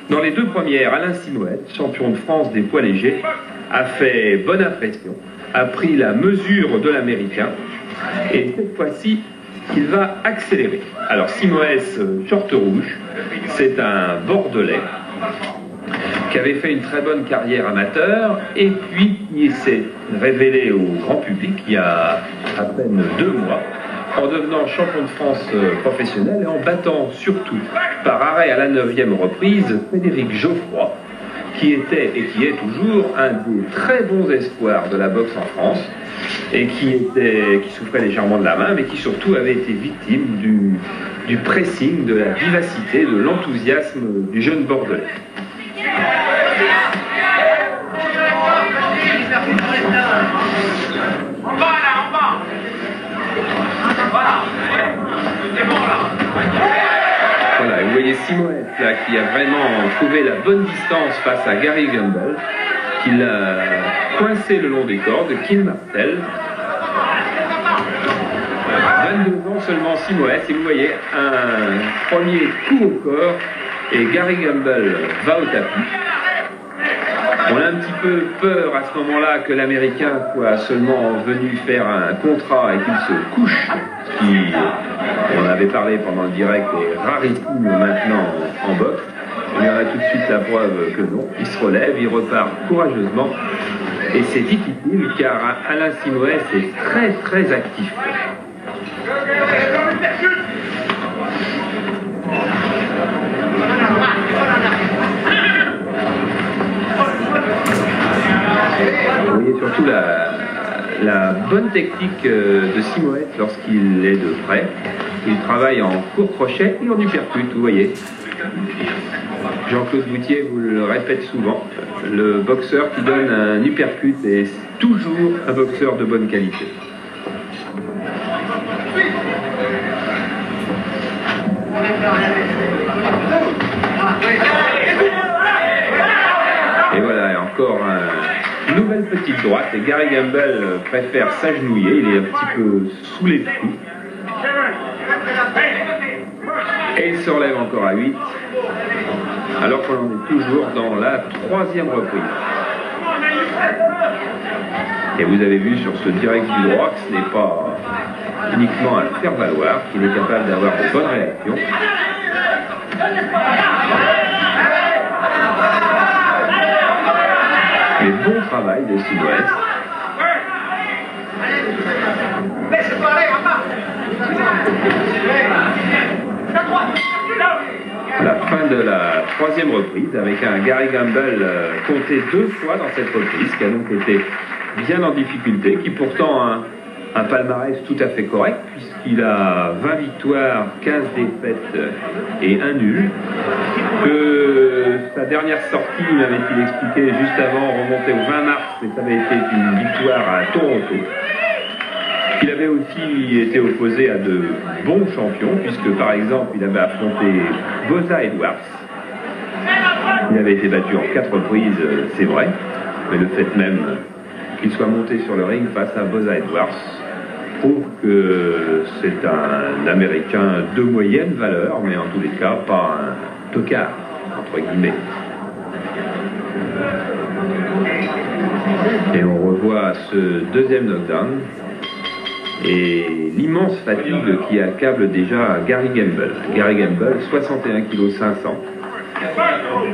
Dans les deux premières, Alain Simoët, champion de France des poids légers, a fait bonne impression, a pris la mesure de l'Américain, et cette fois-ci, il va accélérer. Alors Simoès, short rouge, c'est un Bordelais qui avait fait une très bonne carrière amateur et puis qui s'est révélé au grand public il y a à peine 2 mois en devenant champion de France professionnel et en battant surtout par arrêt à la 9e reprise Frédéric Geoffroy, qui était et qui est toujours un des très bons espoirs de la boxe en France et qui souffrait légèrement de la main, mais qui surtout avait été victime du pressing, de la vivacité, de l'enthousiasme du jeune Bordelais. Voilà, vous voyez Simoët là qui a vraiment trouvé la bonne distance face à Gary Gamble, qui l'a coincé le long des cordes, qu'il martèle. 22 ans seulement Simoët, et vous voyez un premier coup au corps et Gary Gamble va au tapis. On a un petit peu peur à ce moment-là que l'Américain soit seulement venu faire un contrat et qu'il se couche, ce qui, on avait parlé pendant le direct, est rarissime maintenant en boxe. Il y en a tout de suite la preuve que non. Il se relève, il repart courageusement. Et c'est difficile car Alain Simoët est très très actif. Vous voyez surtout la bonne technique de Simoët lorsqu'il est de près. Il travaille en court crochet et en uppercut, vous voyez. Jean-Claude Boutier vous le répète souvent, le boxeur qui donne un uppercut est toujours un boxeur de bonne qualité. Et voilà, encore une nouvelle petite droite, et Gary Gamble préfère s'agenouiller, il est un petit peu saoulé de coups. Et il se relève encore à 8, alors qu'on en est toujours dans la 3e reprise. Et vous avez vu sur ce direct du droit que ce n'est pas uniquement un faire-valoir, qu'il est capable d'avoir de bonnes réactions. Mais bon travail de Simoët. À la fin de la 3e reprise, avec un Gary Gamble compté 2 fois dans cette reprise, qui a donc été bien en difficulté, qui pourtant a un palmarès tout à fait correct, puisqu'il a 20 victoires, 15 défaites et 1 nul, que sa dernière sortie, m'avait-il expliqué juste avant, remontait au 20 mars, mais ça avait été une victoire à Toronto. Il avait aussi été opposé à de bons champions, puisque par exemple, il avait affronté Boza Edwards. Il avait été battu en 4 reprises, c'est vrai, mais le fait même qu'il soit monté sur le ring face à Boza Edwards prouve que c'est un Américain de moyenne valeur, mais en tous les cas, pas un tocard, entre guillemets. Et on revoit ce 2e knockdown et l'immense fatigue qui accable déjà Gary Gamble. Gary Gamble, 61 kg 500.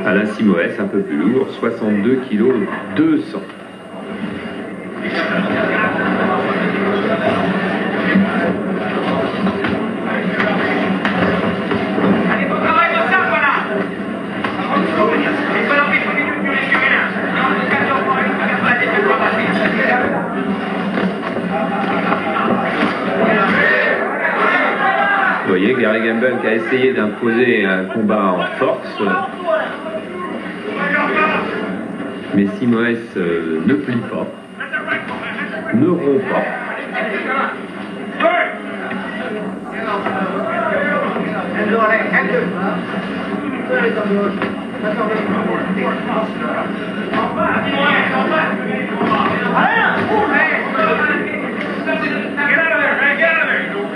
Alain Simoët, un peu plus lourd, 62 kg 200. Vous voyez, Gary Gamble qui a essayé d'imposer un combat en force, mais Simoët ne plie pas, ne rompt pas.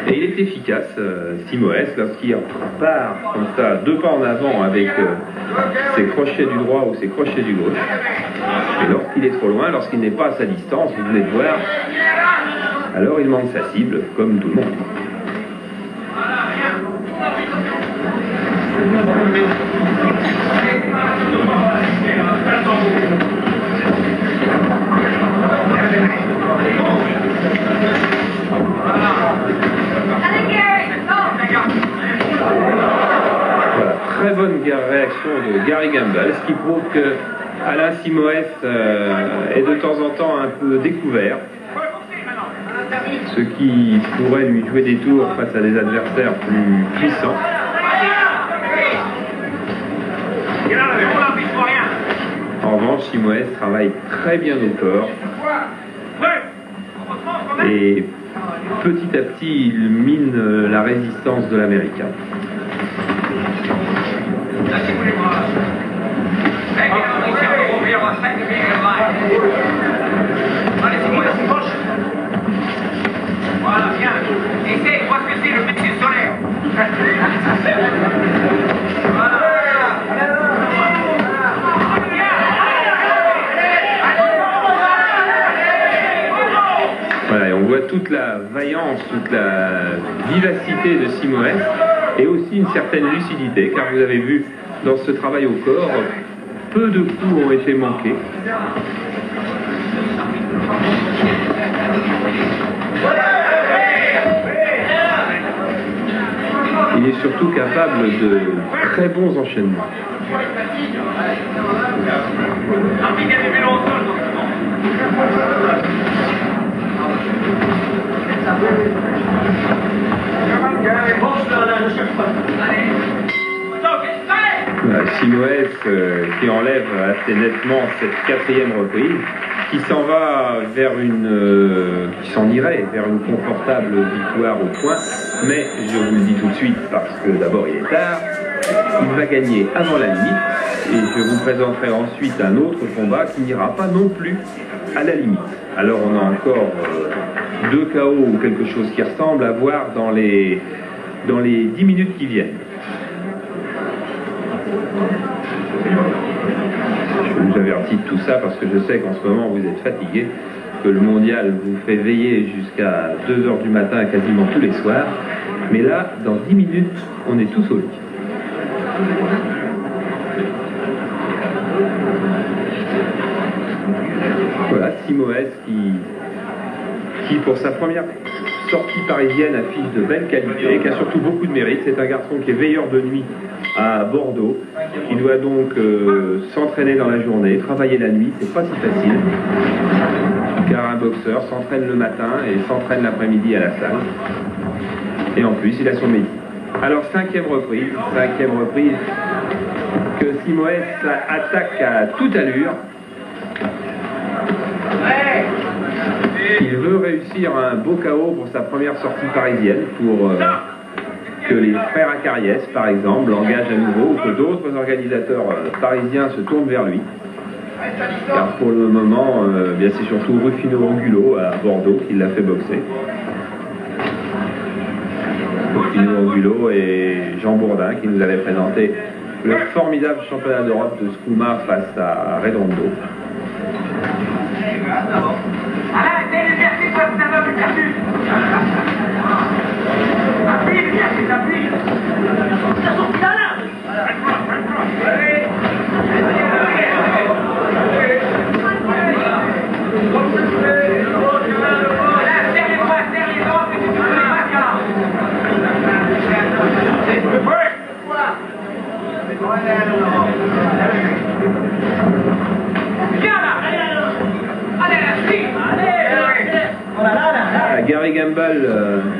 Et il est est efficace, Simoes, lorsqu'il part comme ça, 2 pas en avant avec ses crochets du droit ou ses crochets du gauche. Et lorsqu'il est trop loin, lorsqu'il n'est pas à sa distance, vous venez de voir, alors il manque sa cible, comme tout le monde. Voilà, très bonne réaction de Gary Gamble, ce qui prouve que Alain Simoes est de temps en temps un peu découvert, ce qui pourrait lui jouer des tours face à des adversaires plus puissants. En revanche, Simoes travaille très bien au corps et petit à petit il mine la résistance de l'Américain. Voilà, bien. Essaye, vois ce que c'est le métier solaire. Voilà, et on voit toute la vaillance, toute la vivacité de Simoes et aussi une certaine lucidité, car vous avez vu dans ce travail au corps, peu de coups ont été manqués. Il est surtout capable de très bons enchaînements. Voilà, Simoes qui enlève assez nettement cette 4e reprise, qui s'en va vers qui s'en irait vers une confortable victoire au point, mais je vous le dis tout de suite parce que d'abord il est tard, il va gagner avant la limite et je vous présenterai ensuite un autre combat qui n'ira pas non plus à la limite. Alors on a encore 2 KO ou quelque chose qui ressemble à voir dans les 10 minutes qui viennent. Je vous avertis de tout ça parce que je sais qu'en ce moment vous êtes fatigués, que le mondial vous fait veiller jusqu'à 2h du matin quasiment tous les soirs. Mais là, dans 10 minutes, on est tous au lit. Voilà, Simoes qui pour sa première sortie parisienne affiche de belle qualité et qui a surtout beaucoup de mérite. C'est un garçon qui est veilleur de nuit à Bordeaux, qui doit donc s'entraîner dans la journée, travailler la nuit, c'est pas si facile, car un boxeur s'entraîne le matin et s'entraîne l'après-midi à la salle. Et en plus, il a son métier. Alors, 5e reprise que Simoes attaque à toute allure. Il veut réussir un beau KO pour sa première sortie parisienne, pour que les frères Acariès, par exemple, l'engagent à nouveau, ou que d'autres organisateurs parisiens se tournent vers lui. Car pour le moment, bien c'est surtout Rufino Angulo à Bordeaux qui l'a fait boxer. Rufino Angulo et Jean Bourdin qui nous avaient présenté le formidable championnat d'Europe de Skouma face à Redondo.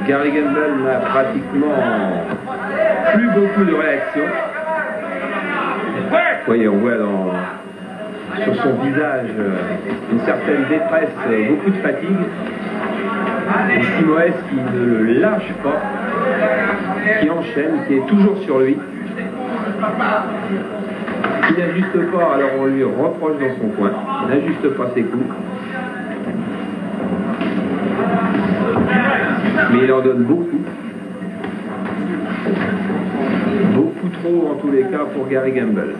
Gary Gamble n'a pratiquement plus beaucoup de réactions. Vous voyez, on voit sur son visage une certaine détresse, beaucoup de fatigue. Et Simoes qui ne le lâche pas, qui enchaîne, qui est toujours sur lui. Il n'ajuste pas, alors on lui reproche dans son coin. Il n'ajuste pas ses coups. Mais il en donne beaucoup. Beaucoup trop en tous les cas pour Gary Gamble.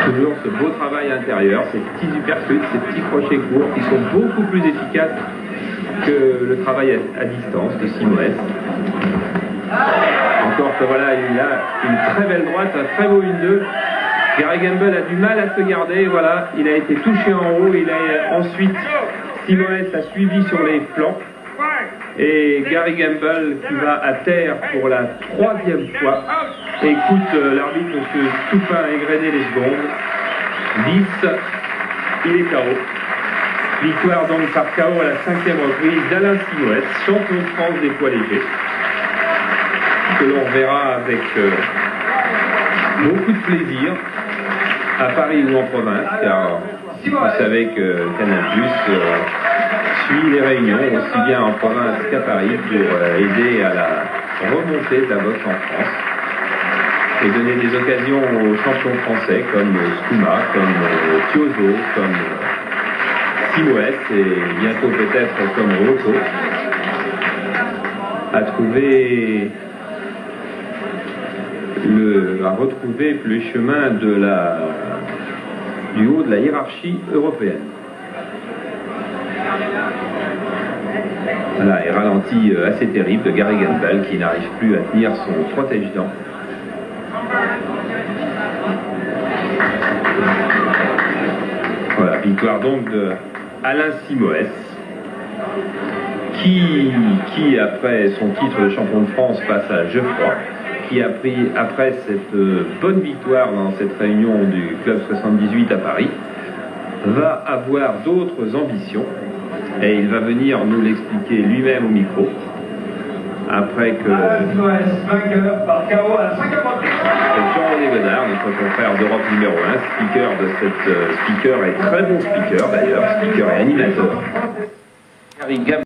Toujours ce beau travail intérieur, ces petits uppercuts, ces petits crochets courts qui sont beaucoup plus efficaces que le travail à distance de Simoes. Encore que voilà, il a une très belle droite, un très beau 1-2. Gary Gamble a du mal à se garder, voilà, il a été touché en haut, il a ensuite, Simoes a suivi sur les flancs. Et Gary Gamble qui va à terre pour la 3e fois. Écoute l'arbitre, M. Toupin, égrener les secondes. 10, il est KO. Victoire donc par KO à la 5e reprise d'Alain Simoes, champion de France des poids légers. Que l'on verra avec beaucoup de plaisir à Paris ou en province, car vous savez que Canal+ suit les réunions aussi bien en province qu'à Paris pour aider à la remontée de la boxe en France et donner des occasions aux champions français comme Skouma, comme Thiozo, comme Simoes et bientôt peut-être comme Rocco à retrouver le chemin du haut de la hiérarchie européenne. Voilà, et ralenti assez terrible de Gary Gamble qui n'arrive plus à tenir son protège-dents. Voilà, victoire donc de Alain Simoes qui après son titre de champion de France face à Geoffroy, qui a pris après cette bonne victoire dans cette réunion du Club 78 à Paris, va avoir d'autres ambitions. Et il va venir nous l'expliquer lui-même au micro. Après que Jean-René Godard, notre confrère d'Europe numéro 1, speaker de cette speaker et très bon speaker d'ailleurs, speaker et animateur.